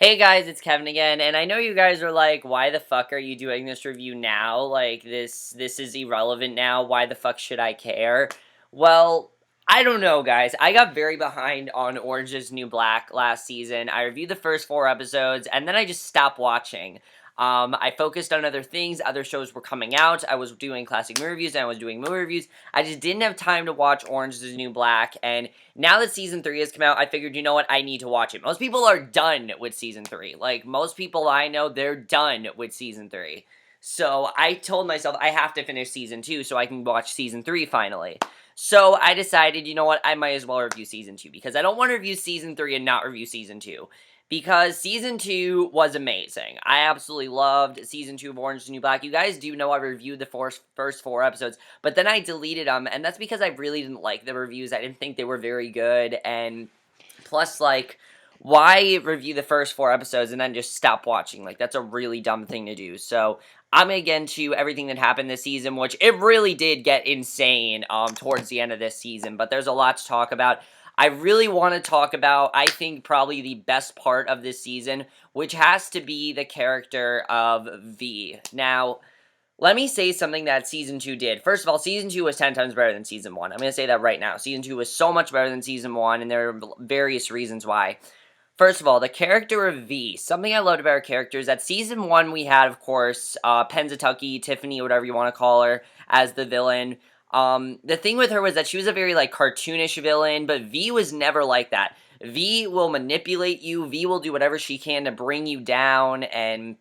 Hey guys, it's Kevin again, and I know you guys are like, why the fuck are you doing this review now? Like, this is irrelevant now, why the fuck should I care? Well, I don't know, guys. I got very behind on Orange is New Black last season. I reviewed the first 4 episodes, and then I just stopped watching. I focused on other things, other shows were coming out, I was doing classic movie reviews, and I was doing movie reviews. I just didn't have time to watch Orange is the New Black, and now that season 3 has come out, I figured, you know what, I need to watch it. Most people are done with season 3. Like, most people I know, they're done with season 3. So, I told myself I have to finish season 2 so I can watch season 3 finally. So, I decided, you know what, I might as well review season 2, because I don't want to review season 3 and not review season 2. Because season 2 was amazing. I absolutely loved season 2 of Orange is the New Black. You guys do know I reviewed the first 4 episodes, but then I deleted them, and that's because I really didn't like the reviews. I didn't think they were very good, and plus, like, why review the first 4 episodes and then just stop watching? Like, that's a really dumb thing to do. So, I'm gonna get into everything that happened this season, which it really did get insane towards the end of this season, but there's a lot to talk about. I really want to talk about, I think, probably the best part of this season, which has to be the character of V. Now, let me say something that Season 2 did. First of all, Season 2 was 10 times better than Season 1. I'm going to say that right now. Season 2 was so much better than Season 1, and there are various reasons why. First of all, the character of V. Something I loved about her character is that Season 1 we had, of course, Pensatucky, Tiffany, whatever you want to call her, as the villain. The thing with her was that she was a very, like, cartoonish villain, but V was never like that. V will manipulate you, V will do whatever she can to bring you down, and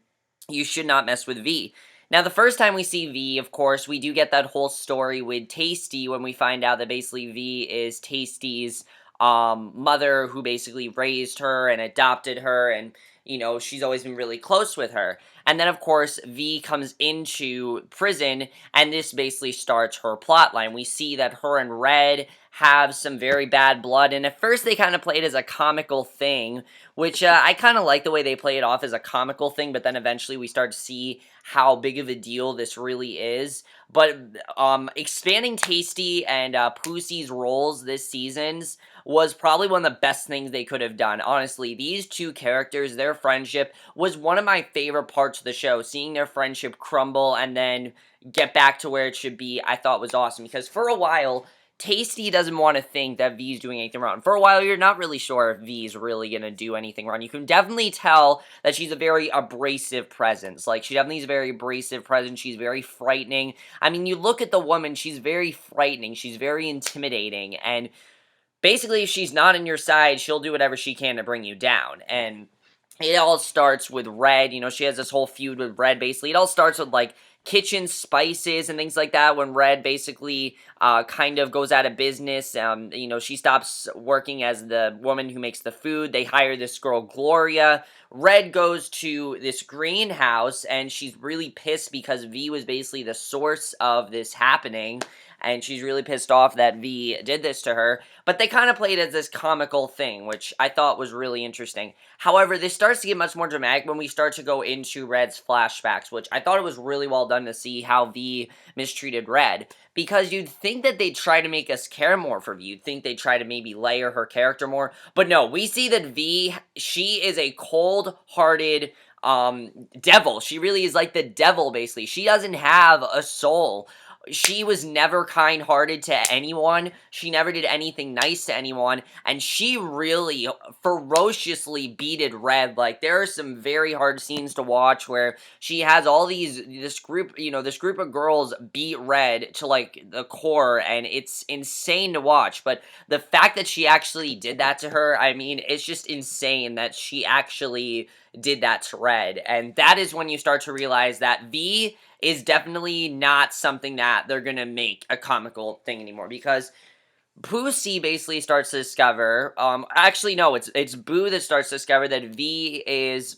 you should not mess with V. Now, the first time we see V, of course, we do get that whole story with Tasty when we find out that basically V is Tasty's mother who basically raised her and adopted her, and, you know, she's always been really close with her. And then, of course, V comes into prison, and this basically starts her plotline. We see that her and Red have some very bad blood, and at first they kind of play it as a comical thing, which I kind of like the way they play it off as a comical thing, but then eventually we start to see how big of a deal this really is. But expanding Tasty and Pussy's roles this season's was probably one of the best things they could have done. Honestly, these two characters, their friendship, was one of my favorite parts of the show. Seeing their friendship crumble and then get back to where it should be, I thought was awesome. Because for a while, Tasty doesn't want to think that V's doing anything wrong. For a while, you're not really sure if V's really going to do anything wrong. You can definitely tell that she's a very abrasive presence. Like, she definitely is a very abrasive presence. She's very frightening. I mean, you look at the woman, she's very frightening. She's very intimidating. And basically, if she's not on your side, she'll do whatever she can to bring you down. And it all starts with Red. You know, she has this whole feud with Red, basically. It all starts with, like, kitchen spices and things like that when Red basically kind of goes out of business. You know, she stops working as the woman who makes the food. They hire this girl, Gloria. Red goes to this greenhouse, and she's really pissed because V was basically the source of this happening, and she's really pissed off that V did this to her, but they kind of played it as this comical thing, which I thought was really interesting. However, this starts to get much more dramatic when we start to go into Red's flashbacks, which I thought it was really well done to see how V mistreated Red, because you'd think that they'd try to make us care more for V, you'd think they'd try to maybe layer her character more, but no, we see that V, she is a cold-hearted, devil. She really is like the devil, basically. She doesn't have a soul. She was never kind-hearted to anyone. She never did anything nice to anyone. And she really ferociously beated Red. Like, there are some very hard scenes to watch where she has all this group of girls beat Red to, like, the core. And it's insane to watch. But the fact that she actually did that to her, I mean, it's just insane that she actually did that to Red. And that is when you start to realize that V is definitely not something that they're gonna make a comical thing anymore, because Pussy basically starts to discover, actually no, it's Boo that starts to discover that V is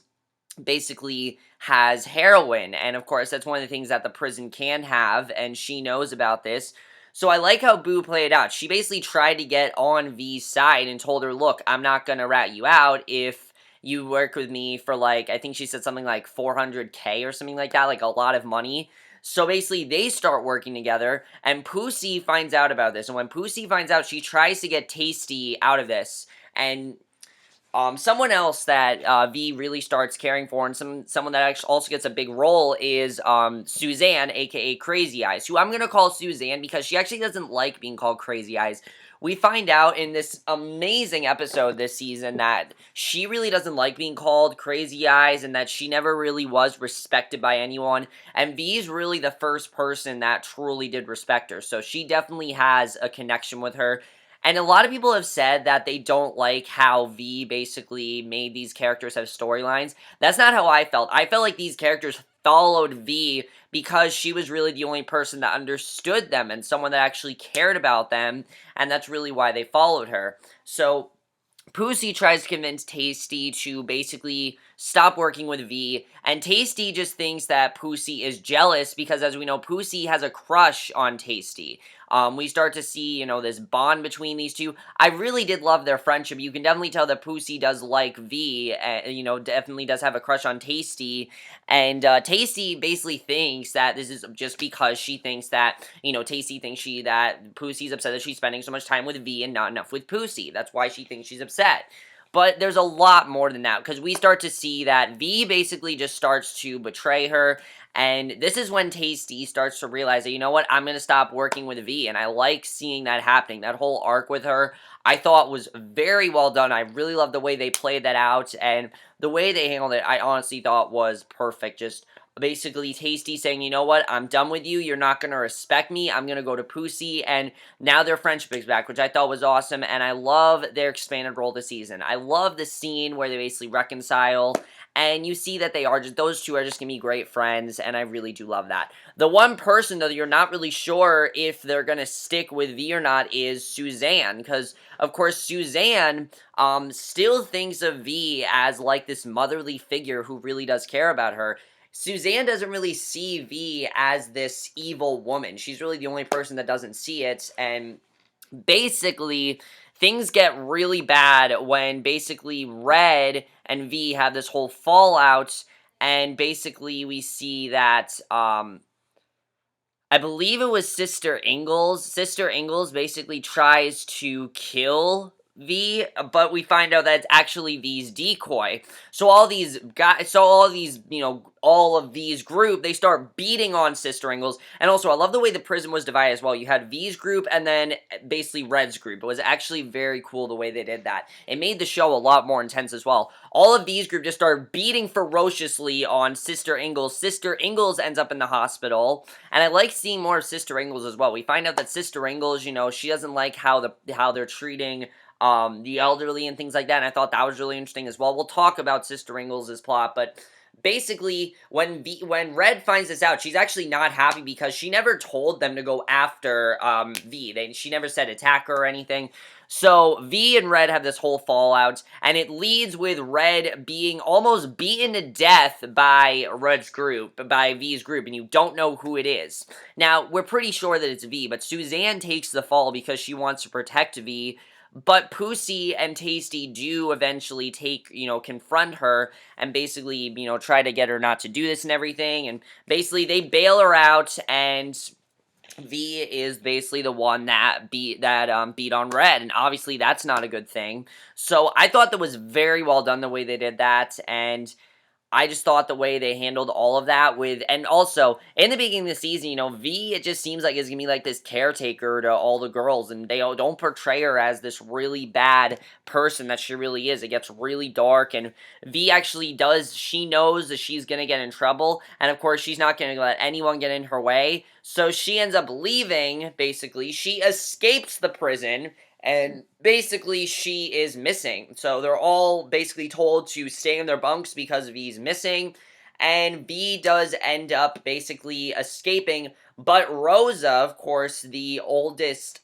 basically has heroin, and of course that's one of the things that the prison can have, and she knows about this. So I like how Boo played it out. She basically tried to get on V's side and told her, look, I'm not gonna rat you out if you work with me for, like, I think she said something like 400K or something like that, like a lot of money. So basically, they start working together, and Pussy finds out about this. And when Pussy finds out, she tries to get Tasty out of this. And Someone else that V really starts caring for, and someone that actually also gets a big role is Suzanne, aka Crazy Eyes, who I'm gonna call Suzanne because she actually doesn't like being called Crazy Eyes. We find out in this amazing episode this season that she really doesn't like being called Crazy Eyes, and that she never really was respected by anyone. And V is really the first person that truly did respect her, so she definitely has a connection with her. And a lot of people have said that they don't like how V basically made these characters have storylines. That's not how I felt. I felt like these characters followed V because she was really the only person that understood them and someone that actually cared about them, and that's really why they followed her. So Pussy tries to convince Tasty to basically stop working with V, and Tasty just thinks that Pussy is jealous because, as we know, Pussy has a crush on Tasty. We start to see, this bond between these two. I really did love their friendship. You can definitely tell that Pussy does like V, definitely does have a crush on Tasty, and Tasty basically thinks that this is just because she thinks that, Tasty thinks that Pussy's upset that she's spending so much time with V and not enough with Pussy. That's why she thinks she's upset. But there's a lot more than that, because we start to see that V basically just starts to betray her, and this is when Tasty starts to realize that, you know what, I'm going to stop working with V, and I like seeing that happening. That whole arc with her, I thought was very well done. I really love the way they played that out, and the way they handled it, I honestly thought was perfect. Just basically Tasty saying, you know what, I'm done with you, you're not going to respect me, I'm going to go to Pussy, and now their friendship is back, which I thought was awesome, and I love their expanded role this season. I love the scene where they basically reconcile, and you see that those two are just going to be great friends, and I really do love that. The one person, though, that you're not really sure if they're going to stick with V or not is Suzanne, because, of course, Suzanne still thinks of V as, like, this motherly figure who really does care about her. Suzanne doesn't really see V as this evil woman. She's really the only person that doesn't see it, and basically, things get really bad when basically Red and V have this whole fallout, and basically we see that, I believe it was Sister Ingalls. Sister Ingalls basically tries to kill V, but we find out that it's actually V's decoy. So all these guys, all of V's group, they start beating on Sister Ingalls. And also, I love the way the prison was divided as well. You had V's group and then basically Red's group. It was actually very cool the way they did that. It made the show a lot more intense as well. All of V's group just started beating ferociously on Sister Ingalls. Sister Ingalls ends up in the hospital. And I like seeing more of Sister Ingalls as well. We find out that Sister Ingalls, she doesn't like how they're treating the elderly and things like that, and I thought that was really interesting as well. We'll talk about Sister Ingalls' plot, but basically, when Red finds this out, she's actually not happy because she never told them to go after V. She never said attack her or anything. So V and Red have this whole fallout, and it leads with Red being almost beaten to death by V's group, and you don't know who it is. Now, we're pretty sure that it's V, but Suzanne takes the fall because she wants to protect V. But Pussy and Tasty do eventually confront her and basically, try to get her not to do this and everything. And basically they bail her out, and V is basically the one that beat on Red, and obviously that's not a good thing. So I thought that was very well done the way they did that, and I just thought the way they handled all of that and also, in the beginning of the season, V, it just seems like is going to be like this caretaker to all the girls, and they don't portray her as this really bad person that she really is. It gets really dark, and V actually she knows that she's going to get in trouble, and of course, she's not going to let anyone get in her way, so she ends up leaving, basically. She escapes the prison, and basically, she is missing. So they're all basically told to stay in their bunks because V's missing. And V does end up basically escaping. But Rosa, of course, the oldest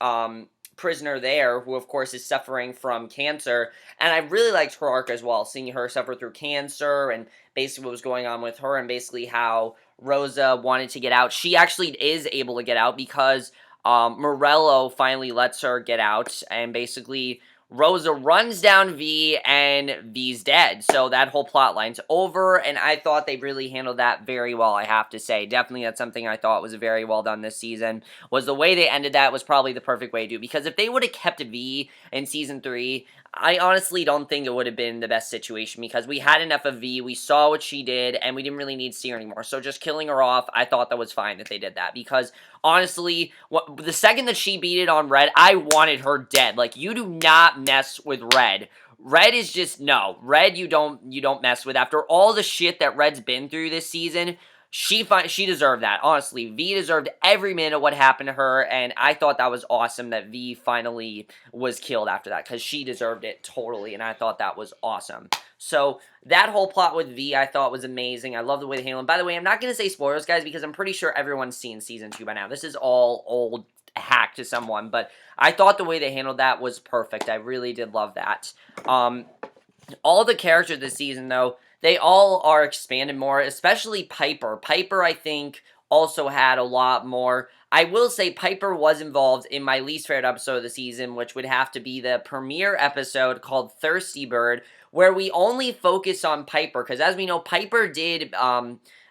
prisoner there, who of course is suffering from cancer. And I really liked her arc as well, seeing her suffer through cancer and basically what was going on with her and basically how Rosa wanted to get out. She actually is able to get out because Morello finally lets her get out, and basically Rosa runs down V, and V's dead. So that whole plot line's over, and I thought they really handled that very well, I have to say. Definitely that's something I thought was very well done this season, was the way they ended that was probably the perfect way to do, because if they would have kept V in Season 3, I honestly don't think it would have been the best situation because we had enough of V, we saw what she did, and we didn't really need to see her anymore. So just killing her off, I thought that was fine that they did that because honestly, the second that she beat it on Red, I wanted her dead. Like, you do not mess with Red. Red is just, no. Red you don't mess with. After all the shit that Red's been through this season, she deserved that. Honestly, V deserved every minute of what happened to her, and I thought that was awesome that V finally was killed after that, because she deserved it totally, and I thought that was awesome. So, that whole plot with V, I thought was amazing. I love the way they handled it. By the way, I'm not going to say spoilers, guys, because I'm pretty sure everyone's seen Season 2 by now. This is all old hack to someone, but I thought the way they handled that was perfect. I really did love that. All the characters this season, though, they all are expanded more, especially Piper. Piper, I think, also had a lot more. I will say Piper was involved in my least favorite episode of the season, which would have to be the premiere episode called Thirsty Bird, where we only focus on Piper, because as we know, Piper did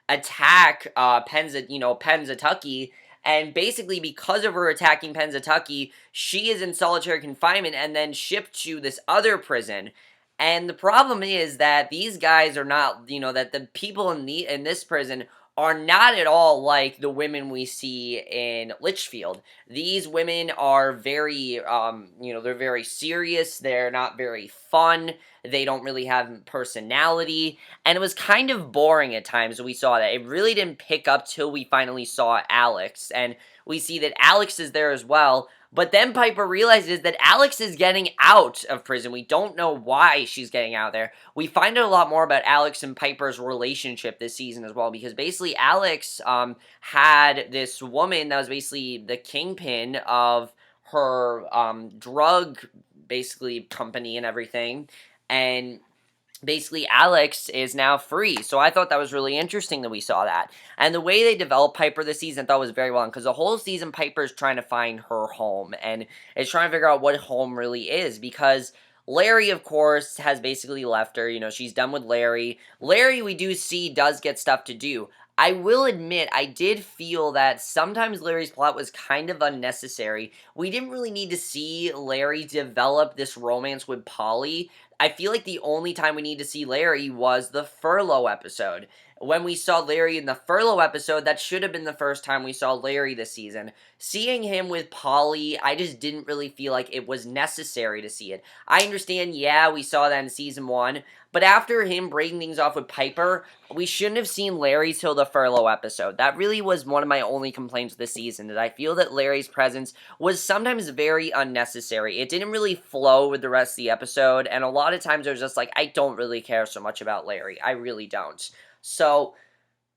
attack Pennsatucky, and basically because of her attacking Pennsatucky, she is in solitary confinement and then shipped to this other prison. And the problem is that these guys are not, that the people in this prison are not at all like the women we see in Litchfield. These women are very, they're very serious. They're not very fun. They don't really have personality. And it was kind of boring at times when we saw that. It really didn't pick up till we finally saw Alex. And we see that Alex is there as well. But then Piper realizes that Alex is getting out of prison. We don't know why she's getting out there. We find out a lot more about Alex and Piper's relationship this season as well, because basically Alex had this woman that was basically the kingpin of her drug, basically, company and everything. And basically Alex is now free. So I thought that was really interesting that we saw that. And the way they developed Piper this season I thought was very well done, because the whole season Piper's trying to find her home and is trying to figure out what home really is, because Larry, of course, has basically left her. She's done with Larry. Larry, we do see, does get stuff to do. I will admit, I did feel that sometimes Larry's plot was kind of unnecessary. We didn't really need to see Larry develop this romance with Polly. I feel like the only time we need to see Larry was the furlough episode. When we saw Larry in the furlough episode, that should have been the first time we saw Larry this season. Seeing him with Polly, I just didn't really feel like it was necessary to see it. I understand, yeah, we saw that in Season 1, but after him breaking things off with Piper, we shouldn't have seen Larry till the furlough episode. That really was one of my only complaints this season, that I feel that Larry's presence was sometimes very unnecessary. It didn't really flow with the rest of the episode, and a lot of times I was just like, I don't really care so much about Larry. I really don't. So,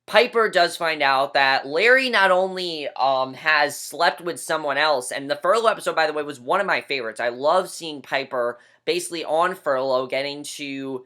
Piper does find out that Larry not only has slept with someone else, and the furlough episode, by the way, was one of my favorites. I love seeing Piper basically on furlough getting to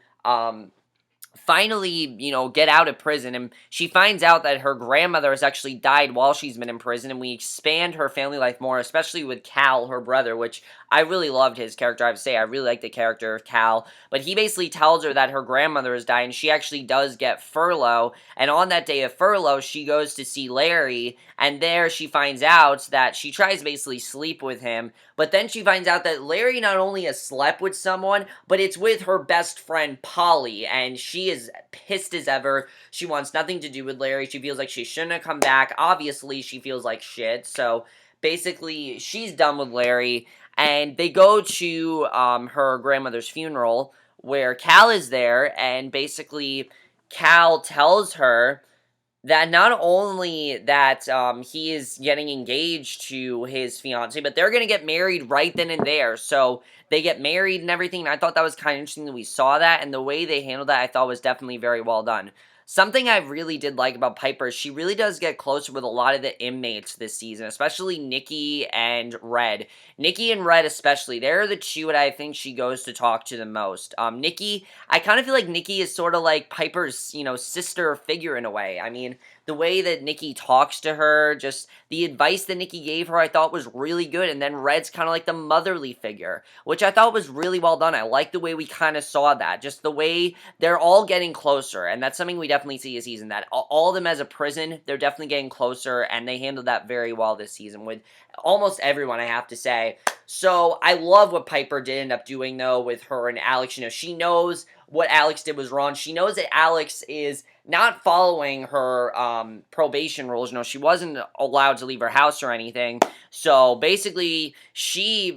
finally, get out of prison, and she finds out that her grandmother has actually died while she's been in prison, and we expand her family life more, especially with Cal, her brother, which I really loved his character. I have to say, I really like the character of Cal, but he basically tells her that her grandmother has died, and she actually does get furlough, and on that day of furlough, she goes to see Larry, and there she finds out that she tries to basically sleep with him, but then she finds out that Larry not only has slept with someone, but it's with her best friend, Polly, and she is pissed as ever. She wants nothing to do with Larry. She feels like she shouldn't have come back. Obviously, she feels like shit, so basically, she's done with Larry, and they go to her grandmother's funeral, where Cal is there, and basically, Cal tells her that not only that he is getting engaged to his fiancée, but they're going to get married right then and there. So they get married and everything, and I thought that was kind of interesting that we saw that, and the way they handled that I thought was definitely very well done. Something I really did like about Piper is she really does get closer with a lot of the inmates this season, especially Nicky and Red. Nicky and Red especially, they're the two that I think she goes to talk to the most. Nicky, I kind of feel like Nicky is sort of like Piper's, sister figure in a way. I mean, the way that Nicky talks to her, just the advice that Nicky gave her, I thought was really good. And then Red's kind of like the motherly figure, which I thought was really well done. I like the way we kind of saw that. Just the way they're all getting closer. And that's something we definitely see this season, that all of them as a prison, they're definitely getting closer. And they handled that very well this season with almost everyone, I have to say. So I love what Piper did end up doing though with her and Alex. She knows what Alex did was wrong. She knows that Alex is not following her probation rules. She wasn't allowed to leave her house or anything. So basically,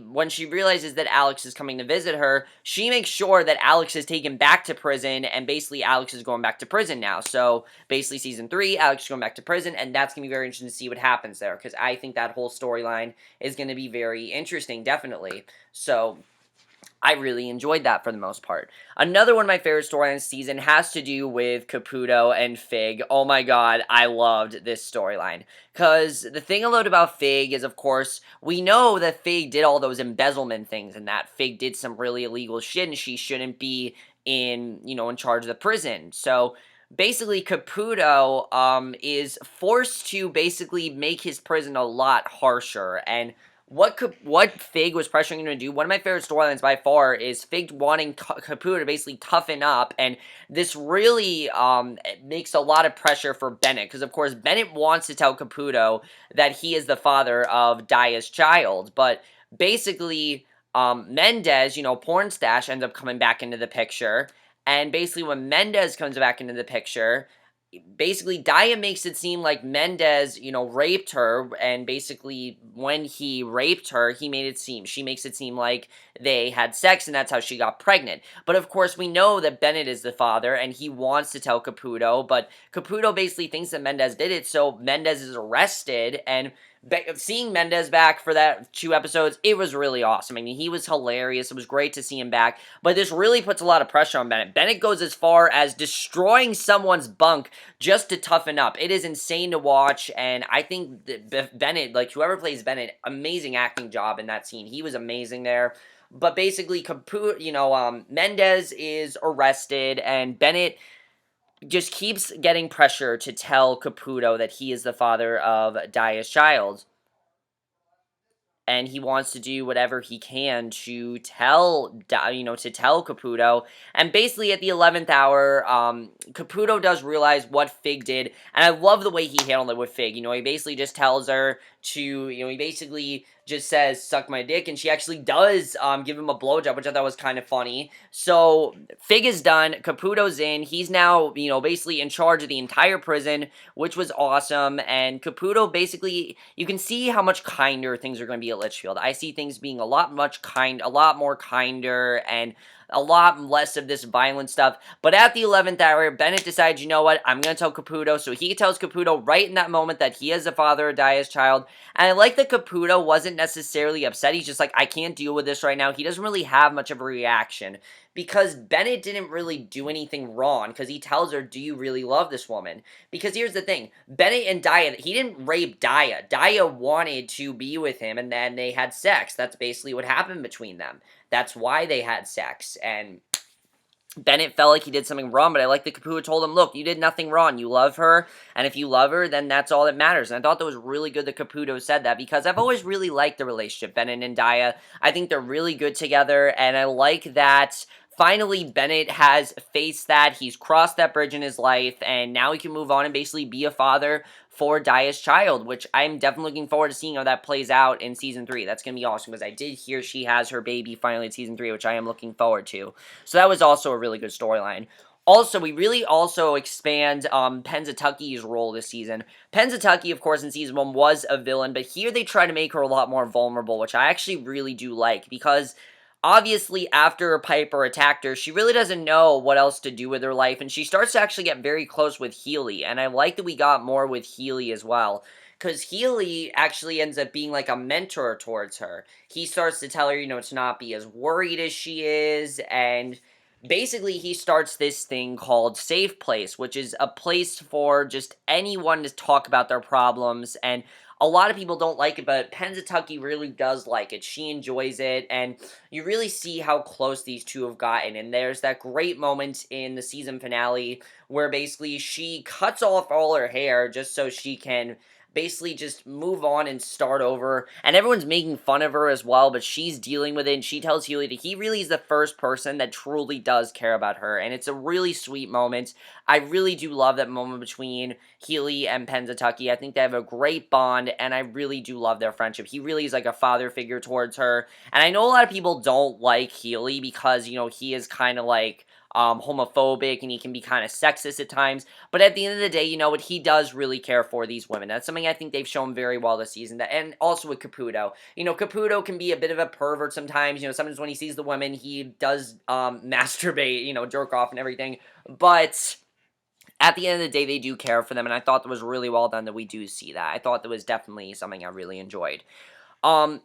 when she realizes that Alex is coming to visit her, she makes sure that Alex is taken back to prison, and basically Alex is going back to prison now. So basically season 3, Alex is going back to prison, and that's going to be very interesting to see what happens there, because I think that whole storyline is going to be very interesting, definitely. So I really enjoyed that for the most part. Another one of my favorite storylines this season has to do with Caputo and Fig. Oh my god, I loved this storyline. Because the thing I loved about Fig is, of course, we know that Fig did all those embezzlement things, and that Fig did some really illegal shit, and she shouldn't be in charge of the prison. So basically Caputo is forced to basically make his prison a lot harsher, and what Fig was pressuring him to do, one of my favorite storylines by far, is Fig wanting Caputo to basically toughen up, and this really makes a lot of pressure for Bennett, because of course Bennett wants to tell Caputo that he is the father of Daya's child, but basically Mendez, Porn Stash, ends up coming back into the picture, and basically when Mendez comes back into the picture, basically Daya makes it seem like Mendez, raped her, and basically when he raped her, she makes it seem like they had sex, and that's how she got pregnant. But of course, we know that Bennett is the father, and he wants to tell Caputo, but Caputo basically thinks that Mendez did it, so Mendez is arrested, and seeing Mendez back for that 2 episodes, it was really awesome. I mean, he was hilarious. It was great to see him back, but this really puts a lot of pressure on Bennett. Bennett goes as far as destroying someone's bunk just to toughen up. It is insane to watch, and I think that Bennett, like whoever plays Bennett, amazing acting job in that scene. He was amazing there. But basically, Mendez is arrested, and Bennett just keeps getting pressure to tell Caputo that he is the father of Daya's child, and he wants to do whatever he can to tell Caputo. And basically at the 11th hour, Caputo does realize what Fig did, and I love the way he handled it with Fig. He basically just tells her to, he basically just says, suck my dick, and she actually does give him a blowjob, which I thought was kind of funny. So Fig is done, Caputo's in, he's now, basically in charge of the entire prison, which was awesome, and Caputo basically, you can see how much kinder things are going to be at Litchfield. I see things being a lot more kinder, and a lot less of this violent stuff. But at the 11th hour, Bennett decides, you know what, I'm going to tell Caputo. So he tells Caputo right in that moment that he is the father of Daya's child. And I like that Caputo wasn't necessarily upset. He's just like, I can't deal with this right now. He doesn't really have much of a reaction, because Bennett didn't really do anything wrong, because he tells her, do you really love this woman? Because here's the thing, Bennett and Daya, he didn't rape Daya. Daya wanted to be with him, and then they had sex. That's basically what happened between them. That's why they had sex, and Bennett felt like he did something wrong, but I like that Caputo told him, look, you did nothing wrong. You love her, and if you love her, then that's all that matters. And I thought that was really good that Caputo said that, because I've always really liked the relationship, Bennett and Daya. I think they're really good together, and I like that finally Bennett has faced that. He's crossed that bridge in his life, and now he can move on and basically be a father for Daya's child, which I'm definitely looking forward to seeing how that plays out in Season 3. That's going to be awesome, because I did hear she has her baby finally in Season 3, which I am looking forward to. So that was also a really good storyline. Also, we really also expand Pensatucky's role this season. Pensatucky, of course, in Season 1 was a villain, but here they try to make her a lot more vulnerable, which I actually really do like, because obviously, after Piper attacked her, she really doesn't know what else to do with her life, and she starts to actually get very close with Healy, and I like that we got more with Healy as well, because Healy actually ends up being like a mentor towards her. He starts to tell her, to not be as worried as she is, and basically he starts this thing called Safe Place, which is a place for just anyone to talk about their problems, and a lot of people don't like it, but Pensatucky really does like it. She enjoys it, and you really see how close these two have gotten. And there's that great moment in the season finale where basically she cuts off all her hair just so she can basically just move on and start over. And everyone's making fun of her as well, but she's dealing with it, and she tells Healy that he really is the first person that truly does care about her, and it's a really sweet moment. I really do love that moment between Healy and Pennsatucky. I think they have a great bond, and I really do love their friendship. He really is like a father figure towards her, and I know a lot of people don't like Healy because, he is kind of like, homophobic, and he can be kind of sexist at times, but at the end of the day, you know what, he does really care for these women. That's something I think they've shown very well this season, and also with Caputo. Caputo can be a bit of a pervert sometimes. Sometimes when he sees the women, he does, masturbate, jerk off and everything, but at the end of the day, they do care for them, and I thought that was really well done that we do see that. I thought that was definitely something I really enjoyed. Um,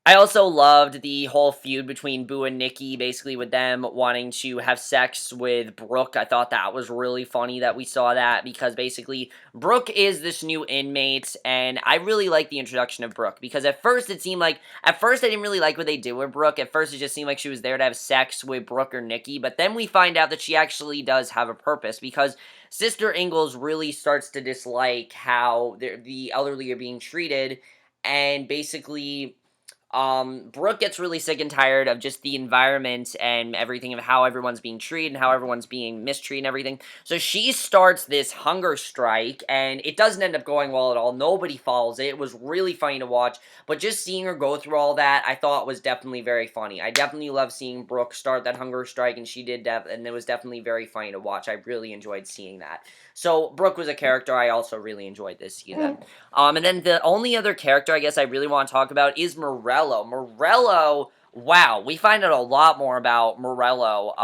I also loved the whole feud between Boo and Nicky, basically with them wanting to have sex with Brooke. I thought that was really funny that we saw that, because basically Brooke is this new inmate, and I really like the introduction of Brooke, because at first I didn't really like what they did with Brooke. At first it just seemed like she was there to have sex with Brooke or Nicky, but then we find out that she actually does have a purpose, because Sister Ingalls really starts to dislike how the elderly are being treated, and basically Brooke gets really sick and tired of just the environment and everything, of how everyone's being treated and how everyone's being mistreated and everything. So she starts this hunger strike, and it doesn't end up going well at all. Nobody follows it. It was really funny to watch, but just seeing her go through all that, I thought was definitely very funny. I definitely love seeing Brooke start that hunger strike, and she did that, and it was definitely very funny to watch. I really enjoyed seeing that. So Brooke was a character I also really enjoyed this season. And then the only other character I guess I really want to talk about is Morello. Morello, wow, we find out a lot more about Morello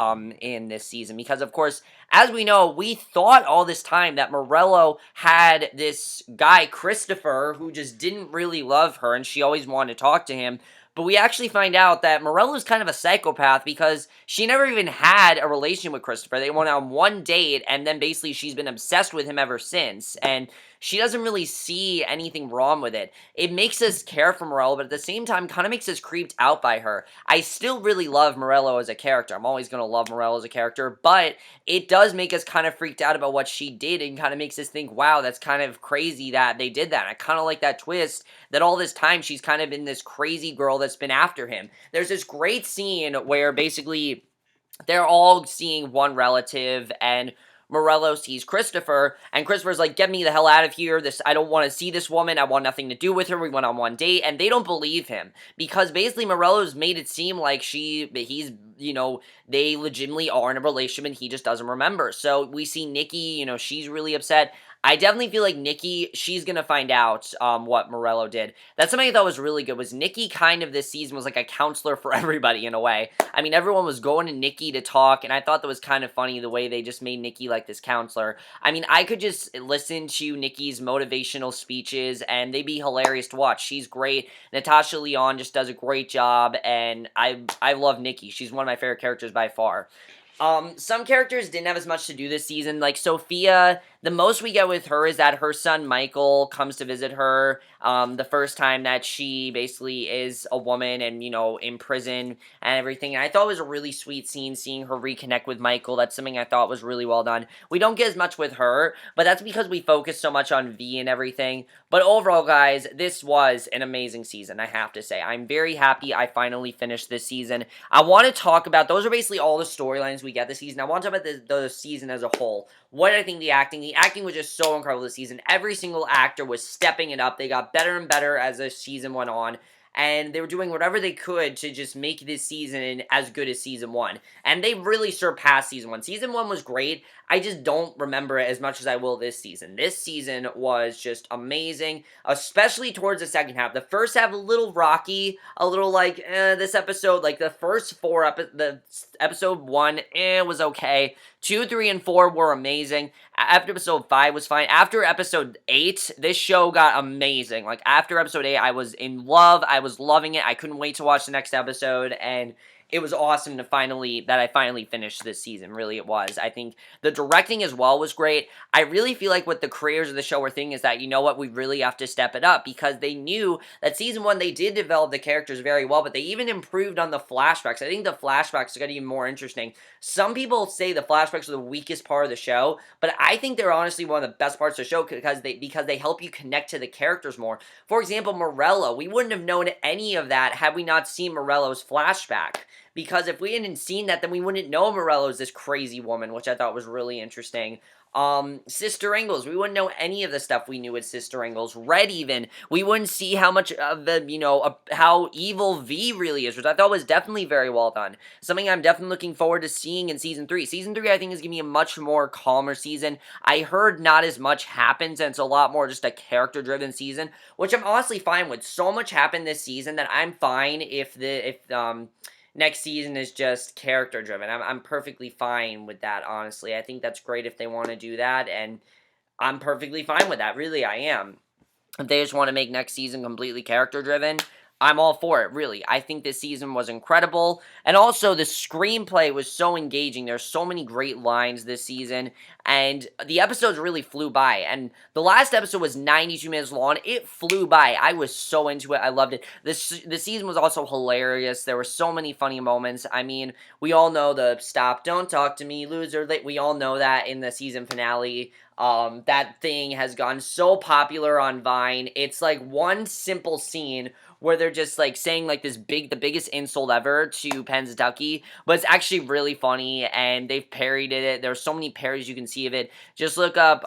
in this season, because of course, as we know, we thought all this time that Morello had this guy, Cristopher, who just didn't really love her, and she always wanted to talk to him. But we actually find out that Morello's kind of a psychopath, because she never even had a relation with Cristopher. They went on one date, and then basically she's been obsessed with him ever since. And she doesn't really see anything wrong with it. It makes us care for Morello, but at the same time, kind of makes us creeped out by her. I still really love Morello as a character. I'm always going to love Morello as a character, but it does make us kind of freaked out about what she did, and kind of makes us think, wow, that's kind of crazy that they did that. I kind of like that twist, that all this time she's kind of been this crazy girl that's been after him. There's this great scene where basically they're all seeing one relative, and Morello sees Cristopher, and Christopher's like, get me the hell out of here, I don't want to see this woman, I want nothing to do with her, we went on one date, and they don't believe him, because basically Morello's made it seem like they legitimately are in a relationship, and he just doesn't remember. So we see Nicky, she's really upset. I definitely feel like Nicky, she's gonna find out what Morello did. That's something I thought was really good, was Nicky kind of this season was like a counselor for everybody in a way. I mean, everyone was going to Nicky to talk, and I thought that was kind of funny the way they just made Nicky like this counselor. I mean, I could just listen to Nicky's motivational speeches, and they'd be hilarious to watch. She's great. Natasha Lyonne just does a great job, and I love Nicky. She's one of my favorite characters by far. Some characters didn't have as much to do this season, like Sophia. The most we get with her is that her son Michael comes to visit her, the first time that she basically is a woman and, in prison and everything. And I thought it was a really sweet scene, seeing her reconnect with Michael. That's something I thought was really well done. We don't get as much with her, but that's because we focus so much on V and everything. But overall, guys, this was an amazing season, I have to say. I'm very happy I finally finished this season. I want to talk about, those are basically all the storylines we get this season. I want to talk about the season as a whole. What I think the acting was just so incredible this season. Every single actor was stepping it up. They got better and better as the season went on, and they were doing whatever they could to just make this season as good as season 1. And they really surpassed season 1. Season 1 was great. I just don't remember it as much as I will this season. This season was just amazing, especially towards the second half. The first half, a little rocky, a little like, this episode, like the first 4, the episode 1, was okay. 2, 3, and 4 were amazing. After episode 5 was fine. After episode 8, this show got amazing. Like, after episode 8, I was in love. I was loving it. I couldn't wait to watch the next episode, and it was awesome to I finally finished this season. Really, it was. I think the directing as well was great. I really feel like what the creators of the show were thinking is that, you know what, we really have to step it up, because they knew that season 1 they did develop the characters very well, but they even improved on the flashbacks. I think the flashbacks got even more interesting. Some people say the flashbacks are the weakest part of the show, but I think they're honestly one of the best parts of the show, because they help you connect to the characters more. For example, Morello, we wouldn't have known any of that had we not seen Morello's flashback. Because if we hadn't seen that, then we wouldn't know Morello's this crazy woman, which I thought was really interesting. Sister Ingalls, we wouldn't know any of the stuff we knew with Sister Ingalls. Red, even, we wouldn't see how much of the, how evil V really is, which I thought was definitely very well done. Something I'm definitely looking forward to seeing in Season 3. Season 3, I think, is going to be a much more calmer season. I heard not as much happens, and it's a lot more just a character-driven season, which I'm honestly fine with. So much happened this season that I'm fine if next season is just character driven. I'm perfectly fine with that, honestly. I think that's great if they want to do that, and I'm perfectly fine with that. Really, I am. If they just want to make next season completely character driven, I'm all for it, really. I think this season was incredible. And also, the screenplay was so engaging. There's so many great lines this season. And the episodes really flew by. And the last episode was 92 minutes long. It flew by. I was so into it. I loved it. The season was also hilarious. There were so many funny moments. I mean, we all know the "stop, don't talk to me, loser." We all know that in the season finale. That thing has gone so popular on Vine. It's like one simple scene where they're just like saying like the biggest insult ever to Pennsatucky, but it's actually really funny, and they've parodied it. There's so many parodies you can see of it. Just look up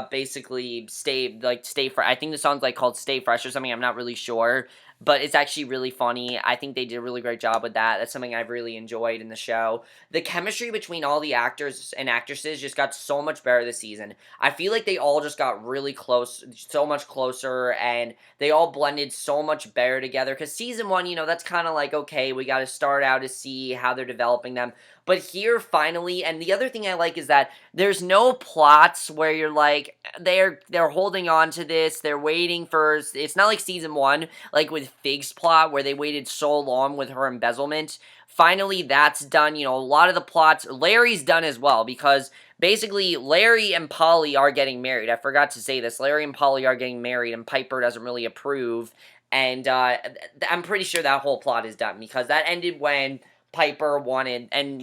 basically stay fresh. I think the song's like called Stay Fresh or something. I'm not really sure, but it's actually really funny. I think they did a really great job with that. That's something I've really enjoyed in the show. The chemistry between all the actors and actresses just got so much better this season. I feel like they all just got really close, so much closer, and they all blended so much better together. Because season 1, that's kind of like, okay, we got to start out to see how they're developing them. But here, finally, and the other thing I like is that there's no plots where you're like, they're holding on to this, they're waiting for, it's not like season 1, like with Fig's plot, where they waited so long with her embezzlement. Finally, that's done. A lot of the plots, Larry's done as well, because basically, Larry and Polly are getting married. I forgot to say this. Larry and Polly are getting married, and Piper doesn't really approve. And I'm pretty sure that whole plot is done, because that ended when Piper wanted, and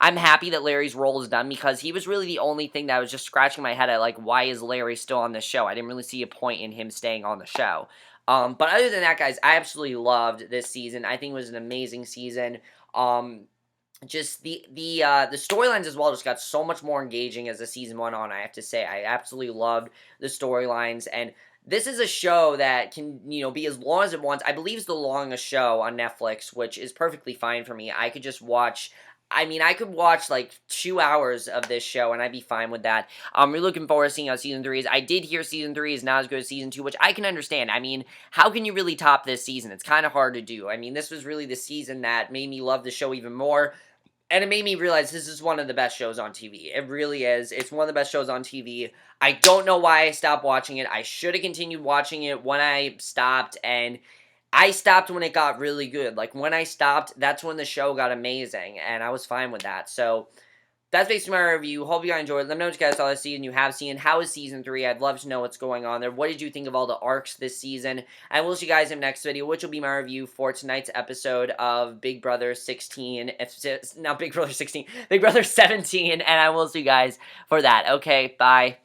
I'm happy that Larry's role is done, because he was really the only thing that was just scratching my head at, like, why is Larry still on the show? I didn't really see a point in him staying on the show. But other than that, guys, I absolutely loved this season. I think it was an amazing season. Just the storylines as well just got so much more engaging as the season went on, I have to say. I absolutely loved the storylines, and this is a show that can, be as long as it wants. I believe it's the longest show on Netflix, which is perfectly fine for me. I could just watch, I could watch like 2 hours of this show, and I'd be fine with that. We're looking forward to seeing how season 3 is. I did hear season 3 is not as good as season 2, which I can understand. How can you really top this season? It's kind of hard to do. This was really the season that made me love the show even more. And it made me realize this is one of the best shows on TV. It really is. It's one of the best shows on TV. I don't know why I stopped watching it. I should have continued watching it when I stopped, and I stopped when it got really good. Like, when I stopped, that's when the show got amazing, and I was fine with that. So, that's basically my review. Hope you guys enjoyed. Let me know what you guys saw this season you have seen. How is season 3? I'd love to know what's going on there. What did you think of all the arcs this season? And we'll see you guys in the next video, which will be my review for tonight's episode of Big Brother 16. Not Big Brother 16. Big Brother 17. And I will see you guys for that. Okay, bye.